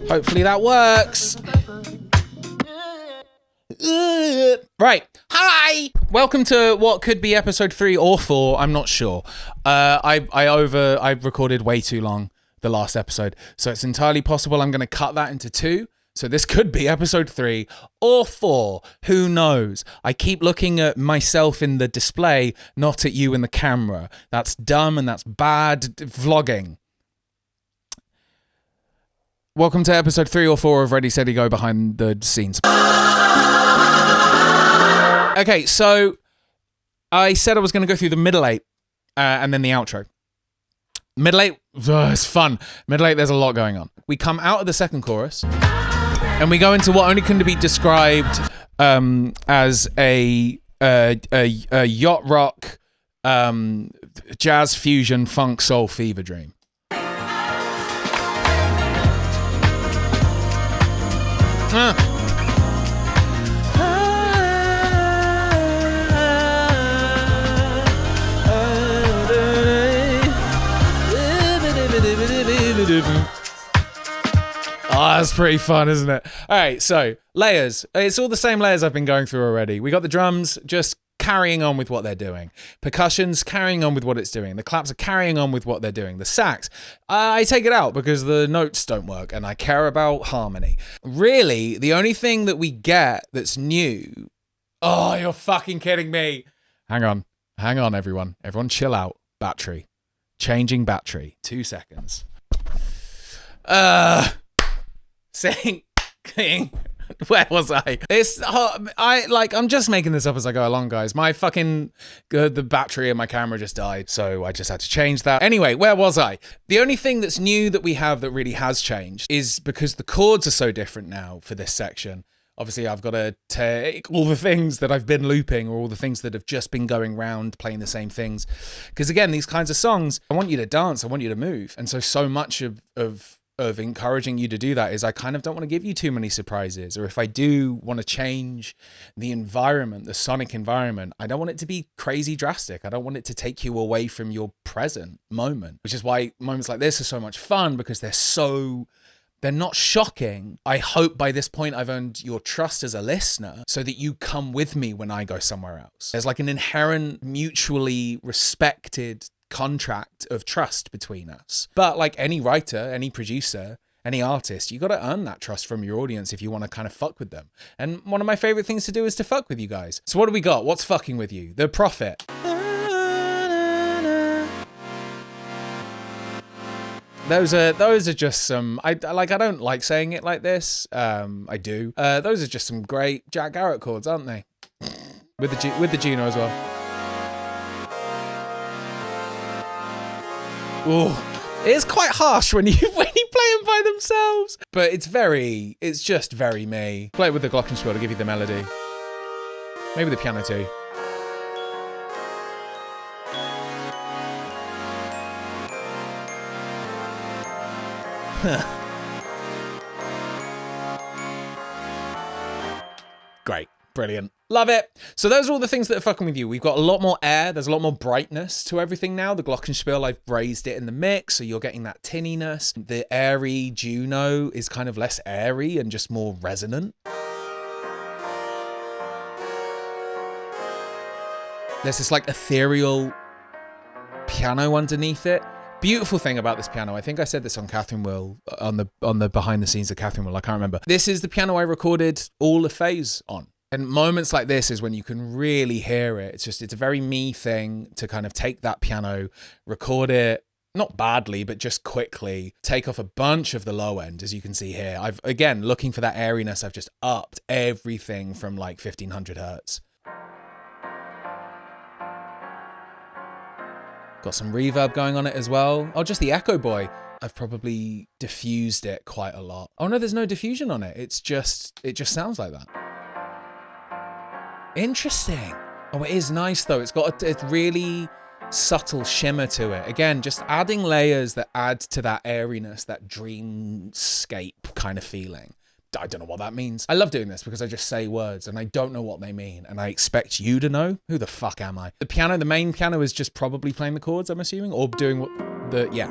Hopefully that works. Right. Hi. Welcome to what could be episode 3 or 4. I'm not sure. I recorded way too long the last episode, so it's entirely possible I'm going to cut that into 2. So this could be episode 3 or 4. Who knows? I keep looking at myself in the display, not at you in the camera. That's dumb and that's bad vlogging. Welcome to episode 3 or 4 of ReadySteadyGo behind the scenes. Okay, so I said I was going to go through the middle 8 and then the outro. Middle 8, it's fun. Middle 8, there's a lot going on. We come out of the second chorus and we go into what only can be described as a yacht rock, jazz fusion, funk, soul fever dream. Oh, that's pretty fun, isn't it? All right, so layers. It's all the same layers I've been going through already. We got the drums just carrying on with what they're doing. Percussion's carrying on with what it's doing. The claps are carrying on with what they're doing. The sax, I take it out because the notes don't work and I care about harmony. Really, the only thing that we get that's new... Oh, you're fucking kidding me. Hang on, everyone. Everyone chill out. Battery. Changing battery. 2 seconds. Sing. Where was I? I'm just making this up as I go along, guys. My fucking, the battery in my camera just died, so I just had to change that. Anyway, where was I? The only thing that's new that we have that really has changed is because the chords are so different now for this section. Obviously, I've got to take all the things that I've been looping or all the things that have just been going round playing the same things. Because again, these kinds of songs, I want you to dance, I want you to move. And so much of encouraging you to do that is I kind of don't want to give you too many surprises. Or if I do want to change the environment, the sonic environment, I don't want it to be crazy drastic. I don't want it to take you away from your present moment, which is why moments like this are so much fun because they're not shocking. I hope by this point I've earned your trust as a listener so that you come with me when I go somewhere else. There's like an inherent mutually respected contract of trust between us. But like any writer, any producer, any artist, you got to earn that trust from your audience if you want to kind of fuck with them. And one of my favorite things to do is to fuck with you guys. So what do we got? What's fucking with you? The Prophet. Those are just some, I don't like saying it like this. I do. Those are just some great JackGarratt chords, aren't they? With the Juno as well. Ooh, it's quite harsh when you play them by themselves. But it's just very me. Play it with the glockenspiel to give you the melody. Maybe the piano too. Great. Brilliant. Love it. So those are all the things that are fucking with you. We've got a lot more air. There's a lot more brightness to everything now. The glockenspiel, I've raised it in the mix, so you're getting that tinniness. The airy Juno is kind of less airy and just more resonant. There's this like ethereal piano underneath it. Beautiful thing about this piano, I think I said this on Catherine Will, on the behind the scenes of Catherine Will, I can't remember. This is the piano I recorded all of Phase on. And moments like this is when you can really hear it. It's a very me thing to kind of take that piano, record it, not badly, but just quickly, take off a bunch of the low end, as you can see here. I've, again, looking for that airiness, I've just upped everything from like 1500 hertz. Got some reverb going on it as well. Oh, just the Echo Boy. I've probably diffused it quite a lot. Oh no, there's no diffusion on it. It just sounds like that. Interesting. Oh, it is nice though. It's got a really subtle shimmer to it. Again, just adding layers that add to that airiness, that dreamscape kind of feeling. I don't know what that means. I love doing this because I just say words and I don't know what they mean. And I expect you to know. Who the fuck am I? The piano, the main piano is just probably playing the chords, I'm assuming, or doing what the, yeah.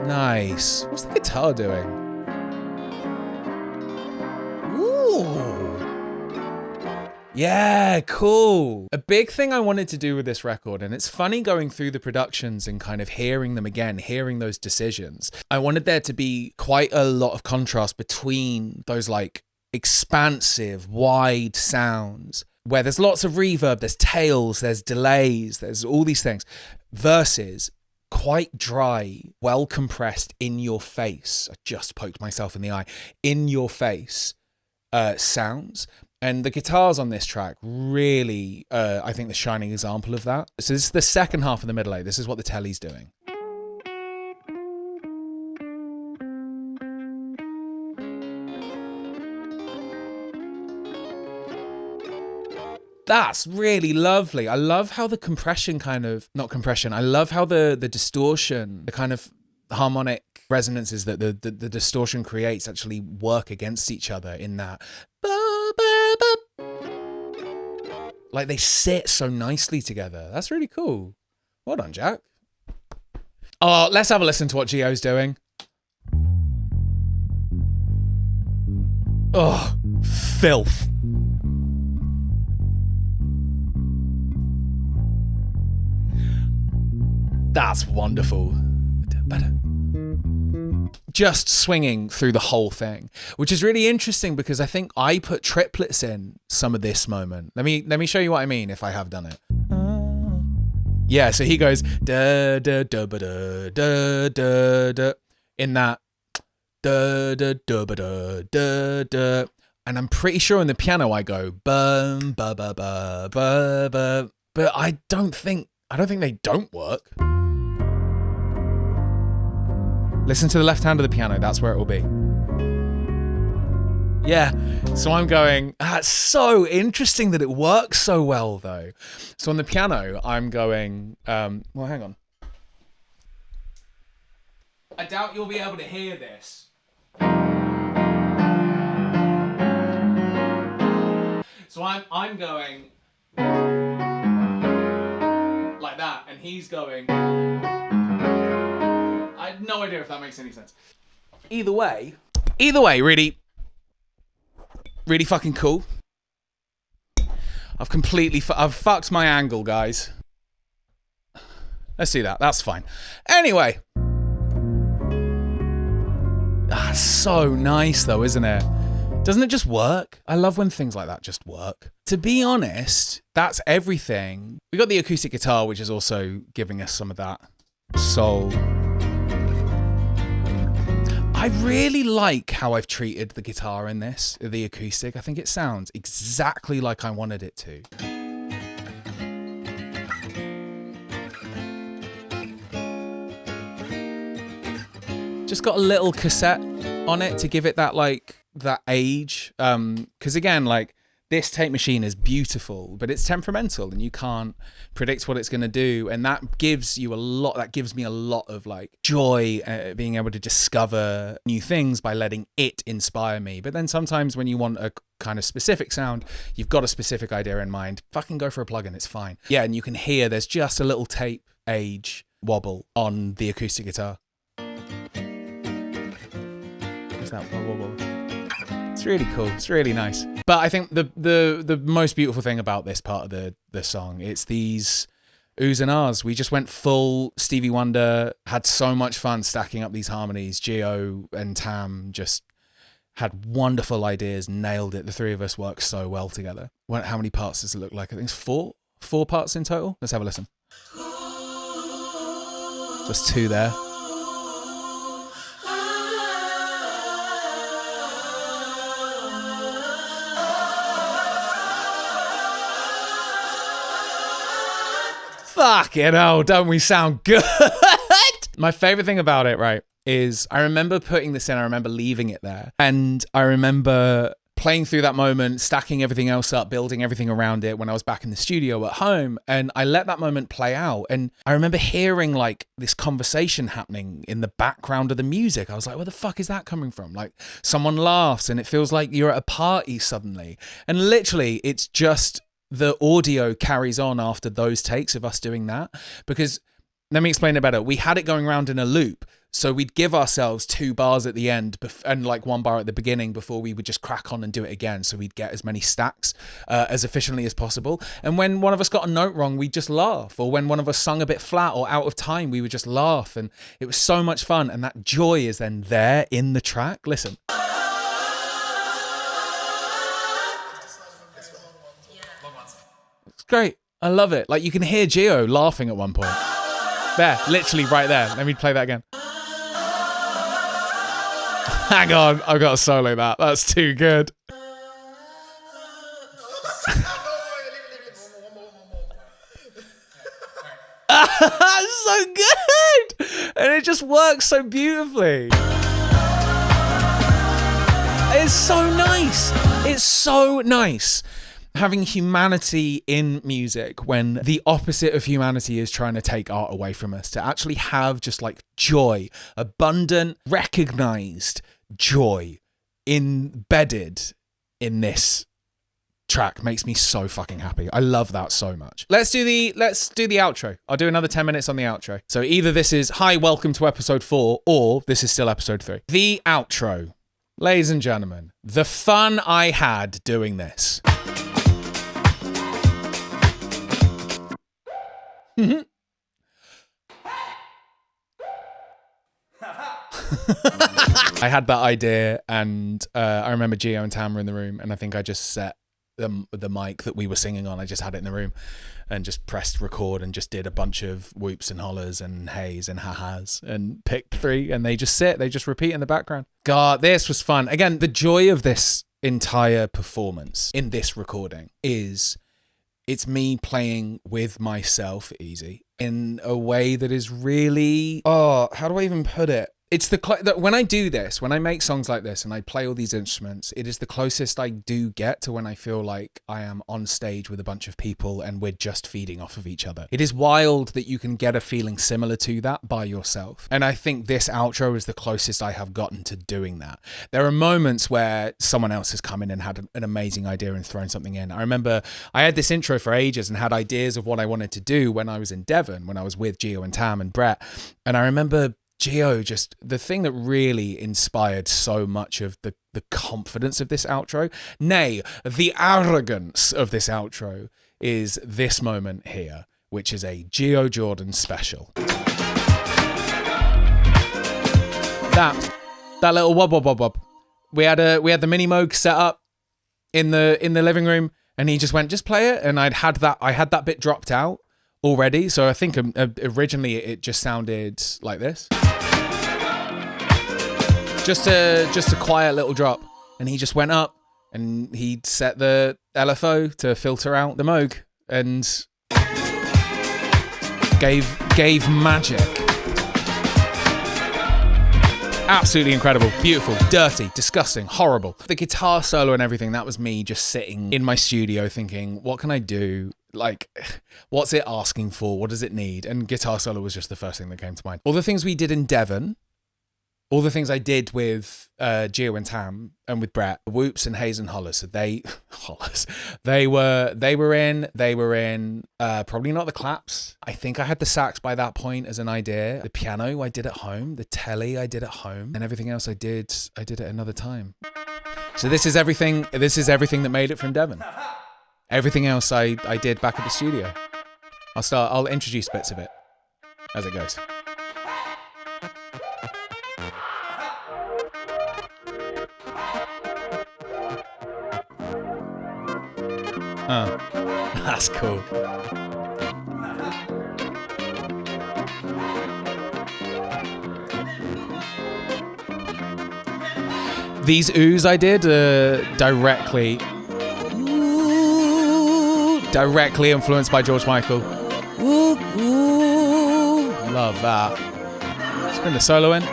Nice. What's the guitar doing? Ooh. Yeah, cool. A big thing I wanted to do with this record, and it's funny going through the productions and kind of hearing them again, hearing those decisions. I wanted there to be quite a lot of contrast between those like expansive, wide sounds where there's lots of reverb, there's tails, there's delays, there's all these things, versus quite dry, well compressed, in your face. I just poked myself in the eye. In your face sounds. And the guitars on this track really, I think, the shining example of that. So this is the second half of the middle eight. This is what the telly's doing. That's really lovely. I love how the compression I love how the distortion, the kind of harmonic resonances that the distortion creates actually work against each other in that. Like they sit so nicely together. That's really cool. Well done, Jack. Oh, let's have a listen to what Gio's doing. Oh, filth. That's wonderful. Just swinging through the whole thing, which is really interesting because I think I put triplets in some of this moment. Let me show you what I mean if I have done it. Yeah, so he goes da da da ba da da da da in that da da da ba da da da, and I'm pretty sure in the piano I go bum ba ba ba ba ba, but I don't think they don't work. Listen to the left hand of the piano, that's where it will be. Yeah, so I'm going, that's so interesting that it works so well though. So on the piano, I'm going, well, hang on. I doubt you'll be able to hear this. So I'm going like that, and he's going. I have no idea if that makes any sense. Either way, really fucking cool. I've fucked my angle, guys. Let's see that. That's fine. Anyway. That's so nice though, isn't it? Doesn't it just work? I love when things like that just work. To be honest, that's everything. We got the acoustic guitar, which is also giving us some of that soul. I really like how I've treated the guitar in this, the acoustic. I think it sounds exactly like I wanted it to. Just got a little cassette on it to give it that that age. Because again, this tape machine is beautiful, but it's temperamental and you can't predict what it's going to do. And that gives me a lot of joy, being able to discover new things by letting it inspire me. But then sometimes when you want a kind of specific sound, you've got a specific idea in mind, fucking go for a plugin, it's fine. Yeah, and you can hear there's just a little tape age wobble on the acoustic guitar. What's that wobble? It's really cool. It's really nice. But I think the most beautiful thing about this part of the song, it's these oohs and ahs. We just went full Stevie Wonder, had so much fun stacking up these harmonies. Gio and Tam just had wonderful ideas, nailed it. The three of us worked so well together. How many parts does it look like? I think it's four parts in total. Let's have a listen. Just two there. Fucking hell, don't we sound good? My favorite thing about it, right, is I remember putting this in, I remember leaving it there, and I remember playing through that moment, stacking everything else up, building everything around it when I was back in the studio at home, and I let that moment play out, and I remember hearing this conversation happening in the background of the music. I was like, where the fuck is that coming from? Someone laughs and it feels like you're at a party suddenly, and literally it's just the audio carries on after those takes of us doing that. Because let me explain it better. We had it going around in a loop. So we'd give ourselves 2 bars at the end and like 1 bar at the beginning before we would just crack on and do it again. So we'd get as many stacks as efficiently as possible. And when one of us got a note wrong, we'd just laugh. Or when one of us sung a bit flat or out of time, we would just laugh. And it was so much fun. And that joy is then there in the track. Listen. It's great. I love it. Like you can hear Gio laughing at one point. There, literally right there. Let me play that again. Hang on, I've got to solo that. That's too good. That's so good! And it just works so beautifully. It's so nice. It's so nice. Having humanity in music when the opposite of humanity is trying to take art away from us. To actually have just like joy, abundant, recognized joy embedded in this track makes me so fucking happy. I love that so much. Let's do the outro. I'll do another 10 minutes on the outro. So either this is hi, welcome to episode 4, or this is still episode 3. The outro. Ladies and gentlemen, the fun I had doing this. I had that idea, and I remember Gio and Tam were in the room, and I think I just set the mic that we were singing on. I just had it in the room and just pressed record and just did a bunch of whoops and hollers and heys and ha-has and picked 3, and they just repeat in the background. God, this was fun. Again, the joy of this entire performance in this recording is it's me playing with myself easy in a way that is really, how do I even put it? It's that when I do this, when I make songs like this and I play all these instruments, it is the closest I do get to when I feel like I am on stage with a bunch of people and we're just feeding off of each other. It is wild that you can get a feeling similar to that by yourself. And I think this outro is the closest I have gotten to doing that. There are moments where someone else has come in and had an amazing idea and thrown something in. I remember I had this intro for ages and had ideas of what I wanted to do when I was in Devon, when I was with Gio and Tam and Brett. And I remember Gio, just the thing that really inspired so much of the confidence of this outro, nay, the arrogance of this outro, is this moment here, which is a Gio Jordan special. That little wob wob wob wob. We had the mini Moog set up in the living room, and he just went, just play it, and I had that bit dropped out already, so I think originally it just sounded like this. Just a quiet little drop, and he just went up and he set the LFO to filter out the Moog and gave magic. Absolutely incredible, beautiful, dirty, disgusting, horrible. The guitar solo and everything, that was me just sitting in my studio thinking, what can I do? Like, what's it asking for? What does it need? And guitar solo was just the first thing that came to mind. All the things we did in Devon, all the things I did with Gio and Tam and with Brett, whoops and heys and hollers. So they were in probably not the claps. I think I had the sax by that point as an idea. The piano I did at home, the telly I did at home, and everything else I did at another time. So this is everything that made it from Devon. Everything else I did back at the studio. I'll introduce bits of it as it goes. That's cool. These oohs I did directly influenced by George Michael. Ooh, ooh. Love that. Spin the solo in.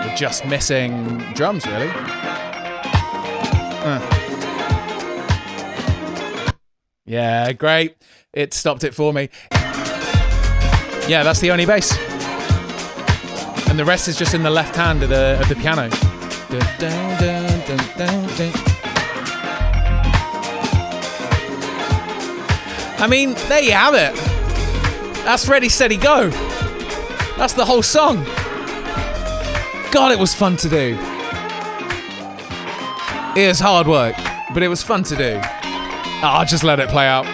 We're just missing drums, really. Yeah, great. It stopped it for me. Yeah, that's the only bass. And the rest is just in the left hand of the piano. I mean, there you have it. That's Ready, Steady, Go. That's the whole song. God, it was fun to do. It was hard work, but it was fun to do. I'll just let it play out.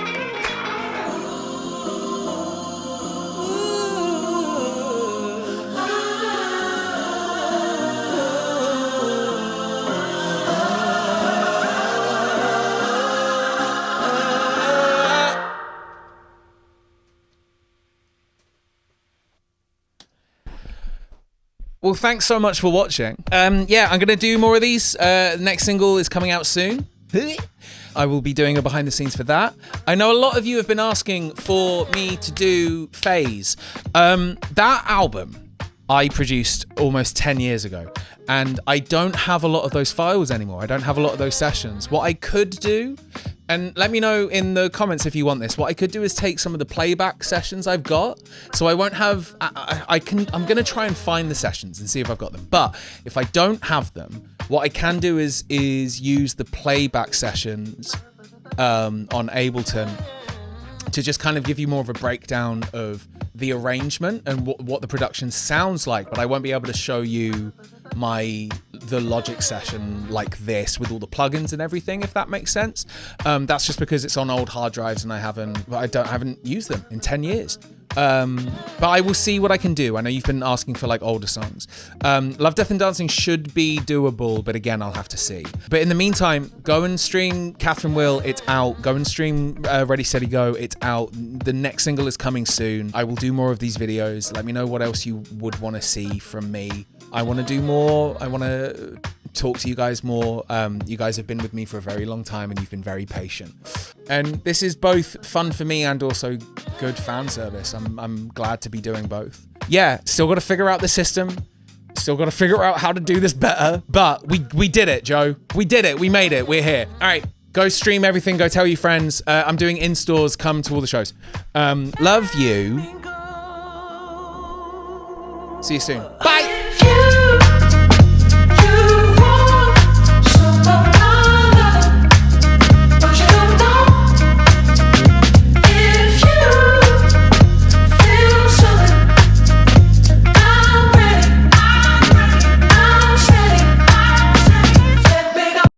Well, thanks so much for watching. Yeah, I'm gonna do more of these. Next single is coming out soon. I will be doing a behind the scenes for that. I know a lot of you have been asking for me to do Phase. That album I produced almost 10 years ago, and I don't have a lot of those files anymore. I don't have a lot of those sessions. What I could do, and let me know in the comments if you want this, what I could do is take some of the playback sessions I've got. So I won't have, I'm gonna try and find the sessions and see if I've got them. But if I don't have them, what I can do is use the playback sessions on Ableton to just kind of give you more of a breakdown of the arrangement and what the production sounds like, but I won't be able to show you the Logic session like this with all the plugins and everything, if that makes sense. That's just because it's on old hard drives and I haven't used them in 10 years. But I will see what I can do. I know you've been asking for like older songs. Love, Death and Dancing should be doable, but again, I'll have to see. But in the meantime, go and stream Catherine Will, it's out. Go and stream Ready, Steady, Go, it's out. The next single is coming soon. I will do more of these videos. Let me know what else you would want to see from me. I want to do more. I want to talk to you guys more. You guys have been with me for a very long time and you've been very patient. And this is both fun for me and also good fan service. I'm glad to be doing both. Yeah, still got to figure out the system. Still got to figure out how to do this better. But we did it, Joe. We did it. We made it. We're here. All right. Go stream everything. Go tell your friends. I'm doing in-stores. Come to all the shows. Love you. See you soon. Bye.